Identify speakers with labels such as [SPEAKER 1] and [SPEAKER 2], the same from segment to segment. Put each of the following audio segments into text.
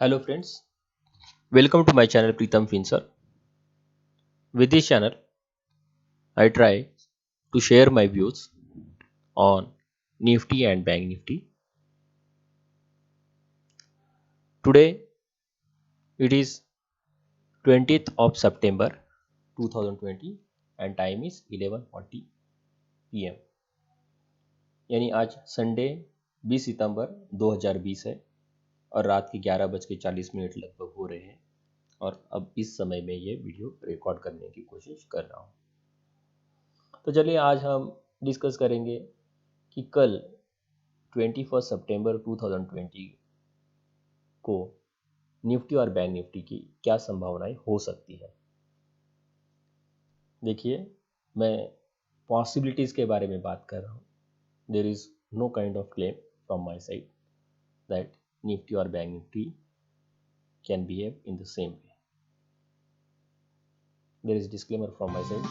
[SPEAKER 1] Hello friends, welcome to my channel Pritam Finsar. With this channel, I try to share my views on Nifty and Bank Nifty. Today it is 20th of September 2020 and time is 11:40 PM. यानी आज Sunday 20 सितंबर 2020 है और रात के 11:40 लगभग हो रहे हैं और अब इस समय में ये वीडियो रिकॉर्ड करने की कोशिश कर रहा हूँ। तो चलिए आज हम डिस्कस करेंगे कि कल 21 सितंबर 2020 को निफ्टी और बैंक निफ्टी की क्या संभावनाएं हो सकती है। देखिए, मैं पॉसिबिलिटीज़ के बारे में बात कर रहा हूँ। There is no kind of claim from my side that Nifty और Bank Nifty can behave in the same way. There is disclaimer from my side.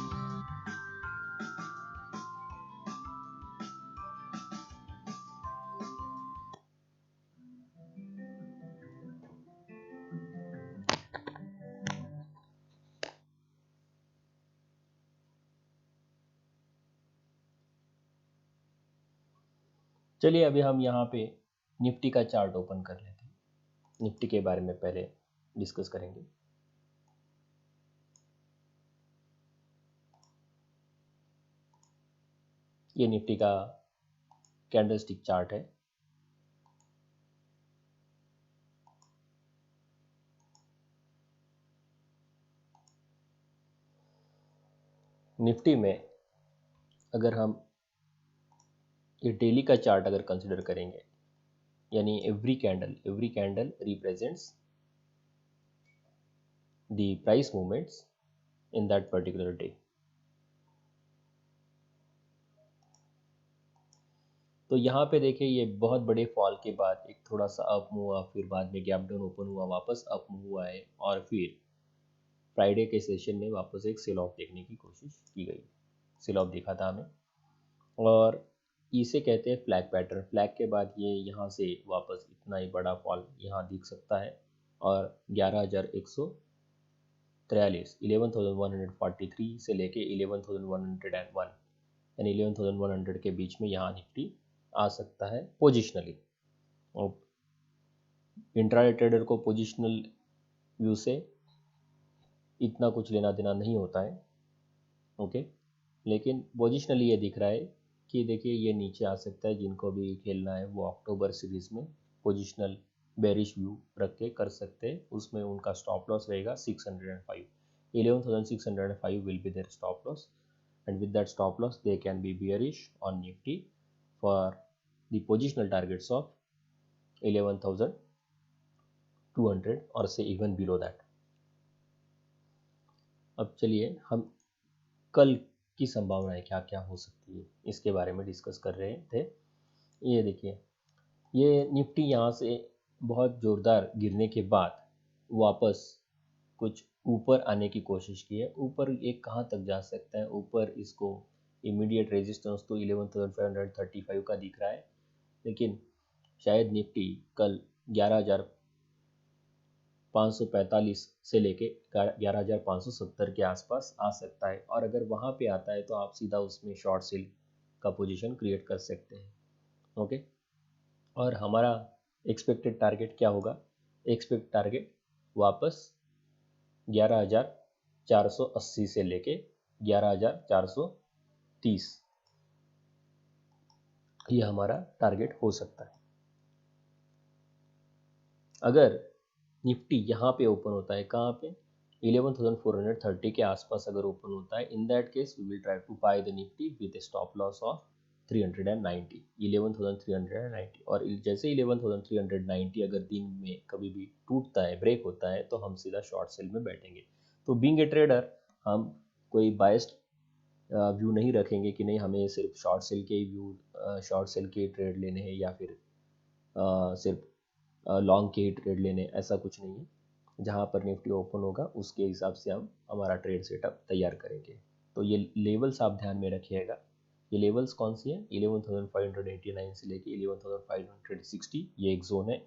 [SPEAKER 1] चलिए अभी हम यहाँ पे निफ्टी का चार्ट ओपन कर लेते हैं। निफ्टी के बारे में पहले डिस्कस करेंगे। ये निफ्टी का कैंडलस्टिक चार्ट है। निफ्टी में अगर हम ये डेली का चार्ट अगर कंसिडर करेंगे, यानी every candle represents the price movements in that particular day. तो यहाँ पे देखिए, ये बहुत बड़े फॉल के बाद एक थोड़ा सा अप मूव हुआ, फिर बाद में गैप डाउन ओपन हुआ, वापस अप मूव हुआ है और फिर फ्राइडे के सेशन में वापस एक सेल ऑफ देखने की कोशिश की गई। सेल ऑफ देखा था हमें और इसे कहते हैं फ्लैग पैटर्न। फ्लैग के बाद ये यहाँ से वापस इतना ही बड़ा फॉल यहाँ दिख सकता है और 11,143 11,143 से लेके 11,101 यानी 11,100 के बीच में यहाँ निफ्टी आ सकता है पोजिशनली। और इंट्राडे ट्रेडर को पोजिशनल व्यू से इतना कुछ लेना देना नहीं होता है, ओके। लेकिन पोजिशनली ये दिख रहा है कि देखिए ये नीचे आ सकता है। जिनको भी खेलना है वो अक्टूबर सीरीज में पोजिशनल बेरिश व्यू रख के कर सकते हैं। उसमें उनका स्टॉप लॉस रहेगा 605। 11,605 will be there stop loss and with that stop loss they can be bearish on Nifty for the positional targets of 11,200 or say even below that. अब चलिए हम कल की संभावनाएं क्या क्या हो सकती है इसके बारे में डिस्कस कर रहे थे। ये देखिए, ये निफ्टी यहाँ से बहुत ज़ोरदार गिरने के बाद वापस कुछ ऊपर आने की कोशिश की है। ऊपर एक कहाँ तक जा सकता है? ऊपर इसको इमीडिएट रेजिस्टेंस तो 11,535 का दिख रहा है, लेकिन शायद निफ्टी कल 11,545 से लेके 11,570 के आसपास आ सकता है और अगर वहाँ पे आता है तो आप सीधा उसमें शॉर्ट सेल का पोजीशन क्रिएट कर सकते हैं, ओके। और हमारा एक्सपेक्टेड टारगेट क्या होगा? एक्सपेक्ट टारगेट वापस 11,480 से लेके 11,430 ये हमारा टारगेट हो सकता है। अगर निफ्टी यहाँ पे ओपन होता है, कहाँ पे? 11,430 के आसपास अगर ओपन होता है, in that case we will try to buy the Nifty with a stop loss of 390 11,390। और जैसे 11,390 अगर दिन में कभी भी टूटता है, ब्रेक होता है, तो हम सीधा शॉर्ट सेल में बैठेंगे। तो बीइंग ए ट्रेडर हम कोई बायस्ड व्यू नहीं रखेंगे कि नहीं हमें सिर्फ शॉर्ट सेल के व्यू शॉर्ट सेल के ट्रेड लेने हैं या फिर सिर्फ लॉन्ग के ही ट्रेड लेने, ऐसा कुछ नहीं है। जहाँ पर निफ्टी ओपन होगा उसके हिसाब से हम हमारा ट्रेड सेटअप तैयार करेंगे। तो ये लेवल्स आप ध्यान में रखिएगा। ये लेवल्स कौन सी है? 11,589 से लेके 11,560 ये एक जोन है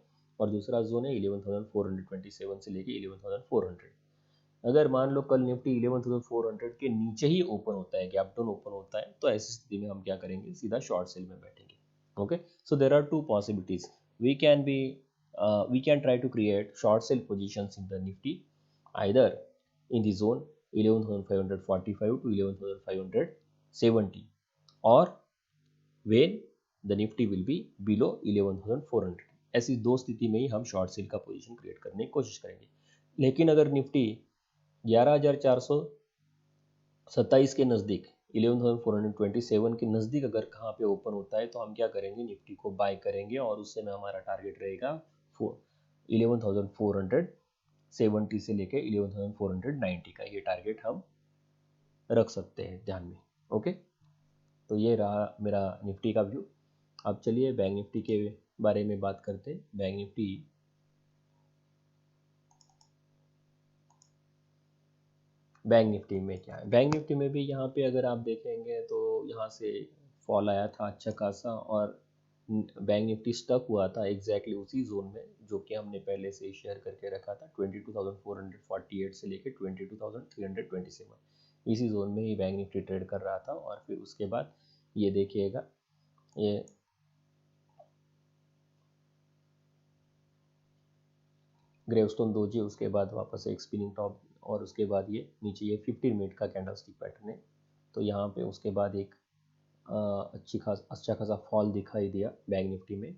[SPEAKER 1] और दूसरा जोन है 11,427 से लेके 11,400। अगर मान लो कल निफ्टी 11,400 के नीचे ही ओपन होता है, गैप डाउन ओपन होता है, तो ऐसी स्थिति में हम क्या करेंगे, सीधा शॉर्ट सेल में बैठेंगे। Okay, so there are two possibilities, we can try to create short sell positions in the nifty either in the zone 11,545 to 11,570 or when the nifty will be below 11,400। ऐसी दो स्थिति में ही हम short cell का position create करने की कोशिश करेंगे। लेकिन अगर निफ्टी 11,427 के नज़दीक 11,427 के नज़दीक अगर कहाँ पे ओपन होता है, तो हम क्या करेंगे, निफ्टी को बाय करेंगे और उस समय हमारा टारगेट रहेगा 11,470 से लेके 11,490 का, ये टारगेट हम रख सकते हैं ध्यान में। ओके, तो ये रहा मेरा निफ्टी का व्यू। अब चलिए बैंक निफ्टी के बारे में बात करते हैं। बैंक निफ्टी में क्या है, बैंक निफ्टी में भी यहाँ पे अगर आप देखेंगे तो यहाँ से फॉल आया था अच्छा खासा, और बैंक निफ्टी स्टक हुआ था एग्जैक्टली उसी जोन में जो कि हमने पहले से शेयर करके रखा था, 22,448 से लेके 22,327, इसी जोन में ही बैंक निफ्टी ट्रेड कर रहा था। और फिर उसके बाद ये देखिएगा, ये ग्रेवस्टोन दोजी, उसके बाद वापस एक स्पिनिंग टॉप, और उसके बाद ये नीचे ये 15 मिनट का कैंडलस्टिक पैटर्न है। तो यहाँ पे उसके बाद एक अच्छा खासा फॉल दिखाई दिया बैंक निफ्टी में।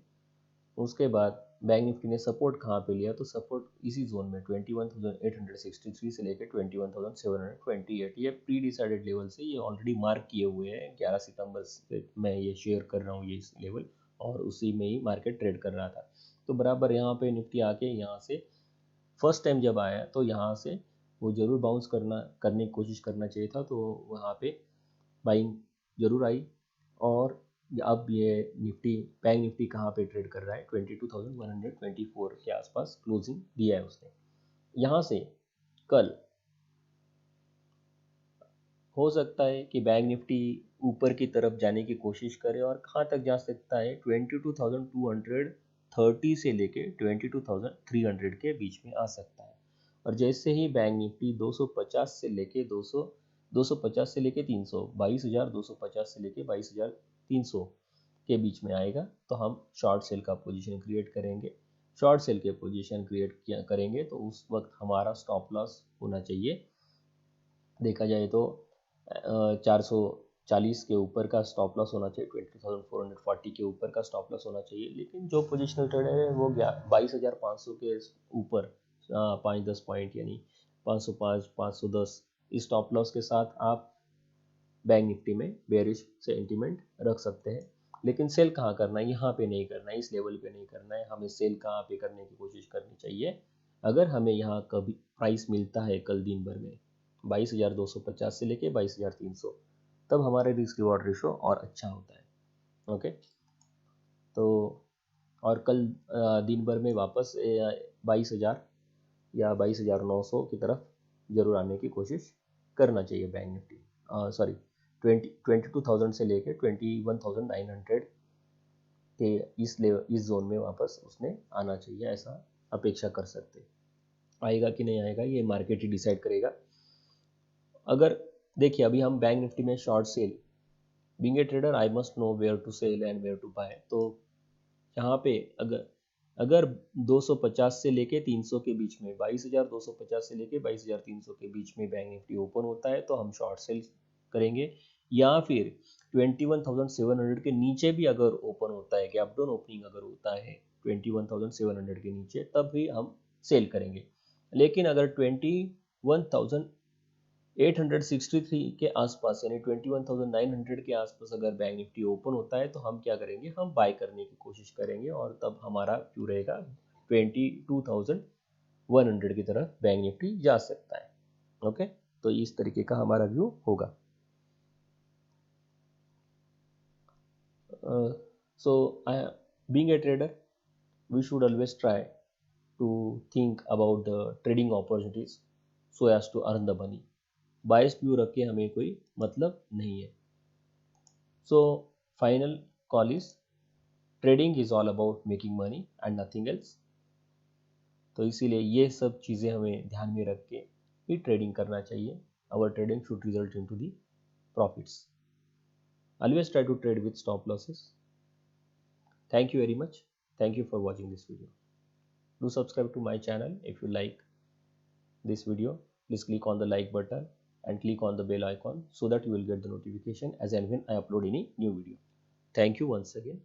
[SPEAKER 1] उसके बाद बैंक निफ्टी ने सपोर्ट कहाँ पे लिया, तो सपोर्ट इसी जोन में 21,863 से लेकर 21,728, ये प्री डिसाइडेड लेवल से ये ऑलरेडी मार्क किए हुए हैं। 11 सितंबर से मैं ये शेयर कर रहा हूँ ये लेवल, और उसी में ही मार्केट ट्रेड कर रहा था। तो बराबर यहाँ पे निफ्टी आके यहाँ से फर्स्ट टाइम जब आया तो यहाँ से वो ज़रूर बाउंस करने की कोशिश करना चाहिए था, तो वहाँ पे बाइंग ज़रूर आई। और अब ये निफ्टी, बैंक निफ्टी कहाँ पे ट्रेड कर रहा है, 22,124 के आसपास क्लोजिंग दिया है उसने। यहाँ से कल हो सकता है कि बैंक निफ्टी ऊपर की तरफ जाने की कोशिश करे, और कहाँ तक जा सकता है, 22,230 से लेके 22,300 के बीच में आ सकता है। और जैसे ही बैंक निफ्टी 250 से लेके 250 से लेके 300, 22,250 से लेके 22,300 के बीच में आएगा, तो हम शॉर्ट सेल का पोजीशन क्रिएट करेंगे। शॉर्ट सेल के पोजीशन क्रिएट करेंगे तो उस वक्त हमारा स्टॉप लॉस होना चाहिए, देखा जाए तो 440 के ऊपर का स्टॉप लॉस होना चाहिए, 22,440 के ऊपर का स्टॉप लॉस होना चाहिए। लेकिन जो पोजिशनल ट्रेडर है वो 22,500 के ऊपर 5-10 पॉइंट यानी 505, 510 इस स्टॉप लॉस के साथ आप बैंक निफ्टी में बेरिश सेंटीमेंट रख सकते हैं। लेकिन सेल कहाँ करना है, यहाँ पे नहीं करना है, इस लेवल पे नहीं करना है। हमें सेल कहाँ पे करने की कोशिश करनी चाहिए, अगर हमें यहाँ कभी प्राइस मिलता है कल दिन भर में 22,250 से लेके 22,300, तब हमारे रिस्क रिवॉर्ड रेशो और अच्छा होता है। ओके, तो और कल दिन भर में वापस 22,000 या 22,900 की तरफ जरूर आने की कोशिश करना चाहिए बैंक निफ्टी, सॉरी 22,000 से लेके 21,900 के इस जोन में वापस उसने आना चाहिए, ऐसा अपेक्षा कर सकते हैं। आएगा कि नहीं आएगा ये मार्केट ही डिसाइड करेगा। अगर देखिए अभी हम बैंक निफ्टी में short sell, being a trader I must know where to sell and where to buy. तो यहाँ पे अगर 250 से लेके 300 के बीच में, 22,250 से लेके 22,300 के बीच में बैंक निफ्टी ओपन होता है तो हम शॉर्ट सेल करेंगे, या फिर 21,700 के नीचे भी अगर ओपन होता है, गैप डाउन ओपनिंग अगर होता है 21,700 के नीचे, तब भी हम सेल करेंगे। लेकिन अगर 21,863 के आसपास यानी 21,900 के आसपास अगर बैंक निफ्टी ओपन होता है, तो हम क्या करेंगे, हम बाय करने की कोशिश करेंगे, और तब हमारा व्यू रहेगा 22,100 की तरफ बैंक निफ्टी जा सकता है। ओके, तो इस तरीके का हमारा व्यू होगा। So being a trader, we should always try to think about the trading opportunities so as to earn the money. Bias view रख के हमें कोई मतलब नहीं है। So final call is, trading is all about making money and nothing else. तो इसीलिए ये सब चीज़ें हमें ध्यान में रख के ही ट्रेडिंग करना चाहिए. Our trading should result in to the profits. Always try to trade with stop losses. Thank you very much. Thank you for watching this video. Do subscribe to my channel if you like this video. Please click on the like button and click on the bell icon so that you will get the notification as and when I upload any new video. Thank you once again.